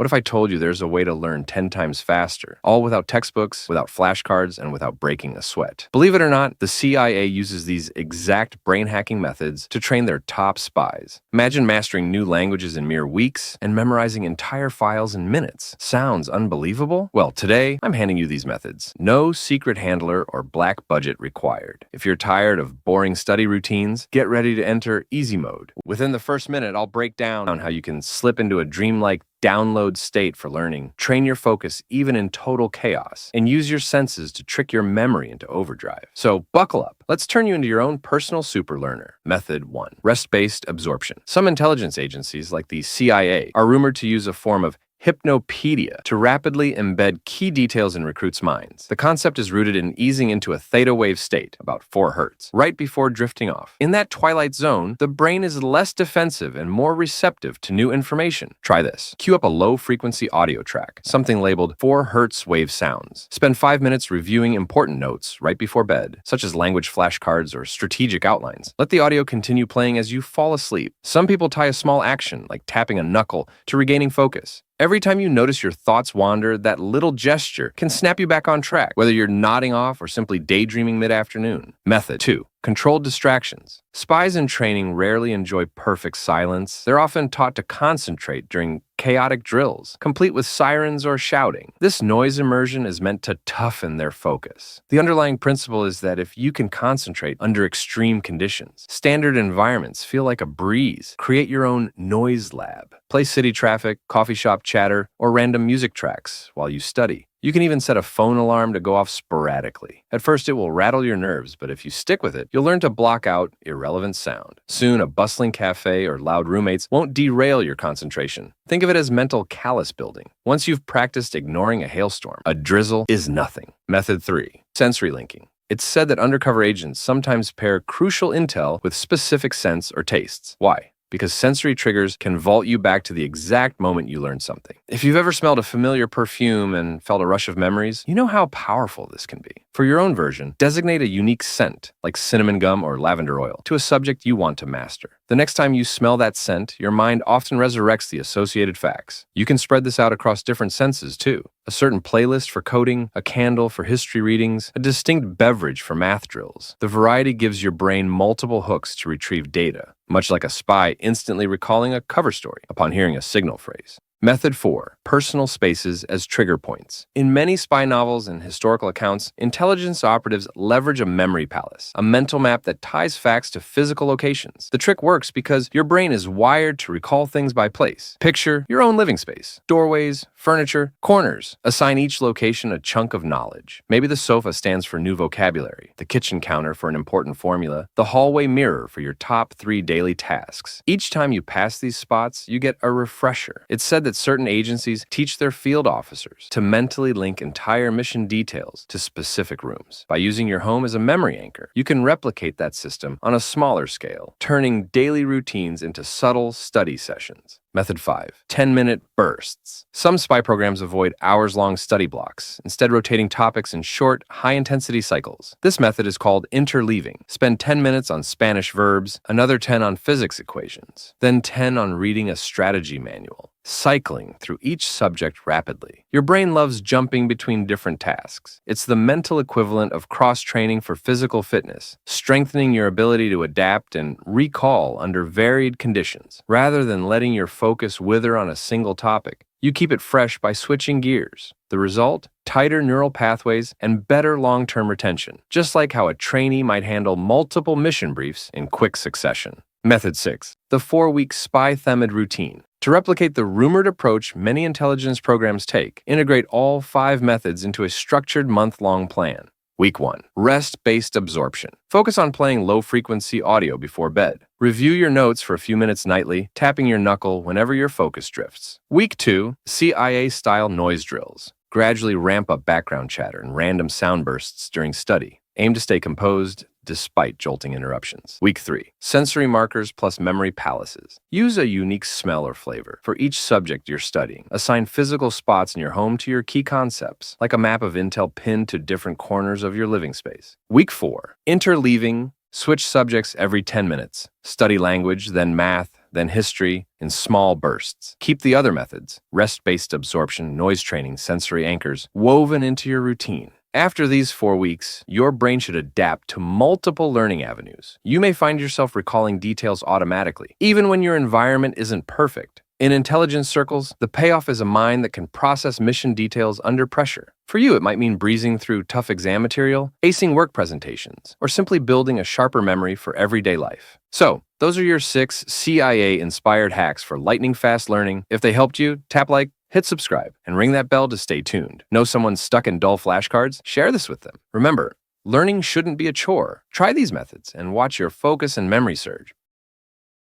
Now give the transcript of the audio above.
What if I told you there's a way to learn 10 times faster, all without textbooks, without flashcards, and without breaking a sweat? Believe it or not, the CIA uses these exact brain hacking methods to train their top spies. Imagine mastering new languages in mere weeks and memorizing entire files in minutes. Sounds unbelievable? Well, today, I'm handing you these methods. No secret handler or black budget required. If you're tired of boring study routines, get ready to enter easy mode. Within the first minute, I'll break down how you can slip into a dreamlike download state for learning, train your focus even in total chaos, and use your senses to trick your memory into overdrive. So buckle up. Let's turn you into your own personal super learner. Method 1. Rest-based absorption. Some intelligence agencies, like the CIA, are rumored to use a form of hypnopedia to rapidly embed key details in recruits' minds. The concept is rooted in easing into a theta wave state, about 4 hertz, right before drifting off. In that twilight zone, the brain is less defensive and more receptive to new information. Try this. Cue up a low-frequency audio track, something labeled 4 hertz wave sounds. Spend 5 minutes reviewing important notes right before bed, such as language flashcards or strategic outlines. Let the audio continue playing as you fall asleep. Some people tie a small action, like tapping a knuckle, to regaining focus. Every time you notice your thoughts wander, that little gesture can snap you back on track, whether you're nodding off or simply daydreaming mid-afternoon. Method 2. Controlled distractions. Spies in training rarely enjoy perfect silence. They're often taught to concentrate during chaotic drills, complete with sirens or shouting. This noise immersion is meant to toughen their focus. The underlying principle is that if you can concentrate under extreme conditions, standard environments feel like a breeze. Create your own noise lab. Play city traffic, coffee shop chatter, or random music tracks while you study. You can even set a phone alarm to go off sporadically. At first, it will rattle your nerves, but if you stick with it, you'll learn to block out irrelevant sound. Soon, a bustling cafe or loud roommates won't derail your concentration. Think of it as mental callus building. Once you've practiced ignoring a hailstorm, a drizzle is nothing. Method 3. Sensory linking. It's said that undercover agents sometimes pair crucial intel with specific scents or tastes. Why? Because sensory triggers can vault you back to the exact moment you learned something. If you've ever smelled a familiar perfume and felt a rush of memories, you know how powerful this can be. For your own version, designate a unique scent, like cinnamon gum or lavender oil, to a subject you want to master. The next time you smell that scent, your mind often resurrects the associated facts. You can spread this out across different senses, too. A certain playlist for coding, a candle for history readings, a distinct beverage for math drills. The variety gives your brain multiple hooks to retrieve data, much like a spy instantly recalling a cover story upon hearing a signal phrase. Method 4. Personal spaces as trigger points. In many spy novels and historical accounts, intelligence operatives leverage a memory palace, a mental map that ties facts to physical locations. The trick works because your brain is wired to recall things by place. Picture your own living space. Doorways, furniture, corners. Assign each location a chunk of knowledge. Maybe the sofa stands for new vocabulary, the kitchen counter for an important formula, the hallway mirror for your top 3 daily tasks. Each time you pass these spots, you get a refresher. It's said that certain agencies teach their field officers to mentally link entire mission details to specific rooms. By using your home as a memory anchor, you can replicate that system on a smaller scale, turning daily routines into subtle study sessions. Method 5. 10-minute bursts. Some spy programs avoid hours-long study blocks, instead rotating topics in short, high-intensity cycles. This method is called interleaving. Spend 10 minutes on Spanish verbs, another 10 on physics equations, then 10 on reading a strategy manual, cycling through each subject rapidly. Your brain loves jumping between different tasks. It's the mental equivalent of cross-training for physical fitness, strengthening your ability to adapt and recall under varied conditions. Rather than letting your focus wither on a single topic, you keep it fresh by switching gears. The result? Tighter neural pathways and better long-term retention, just like how a trainee might handle multiple mission briefs in quick succession. Method 6. The 4-week spy-themed routine. To replicate the rumored approach many intelligence programs take, integrate all 5 methods into a structured month-long plan. Week 1. Rest-based absorption. Focus on playing low-frequency audio before bed. Review your notes for a few minutes nightly, tapping your knuckle whenever your focus drifts. Week 2. CIA-style noise drills. Gradually ramp up background chatter and random sound bursts during study. Aim to stay composed despite jolting interruptions. Week 3. Sensory markers plus memory palaces. Use a unique smell or flavor for each subject you're studying. Assign physical spots in your home to your key concepts, like a map of intel pinned to different corners of your living space. Week 4. Interleaving. Switch subjects every 10 minutes. Study language, then math, then history in small bursts. Keep the other methods, rest-based absorption, noise training, sensory anchors, woven into your routine. After these 4 weeks, your brain should adapt to multiple learning avenues. You may find yourself recalling details automatically, even when your environment isn't perfect. In intelligence circles, the payoff is a mind that can process mission details under pressure. For you, it might mean breezing through tough exam material, acing work presentations, or simply building a sharper memory for everyday life. So, those are your 6 CIA-inspired hacks for lightning-fast learning. If they helped you, tap like, hit subscribe, and ring that bell to stay tuned. Know someone stuck in dull flashcards? Share this with them. Remember, learning shouldn't be a chore. Try these methods and watch your focus and memory surge.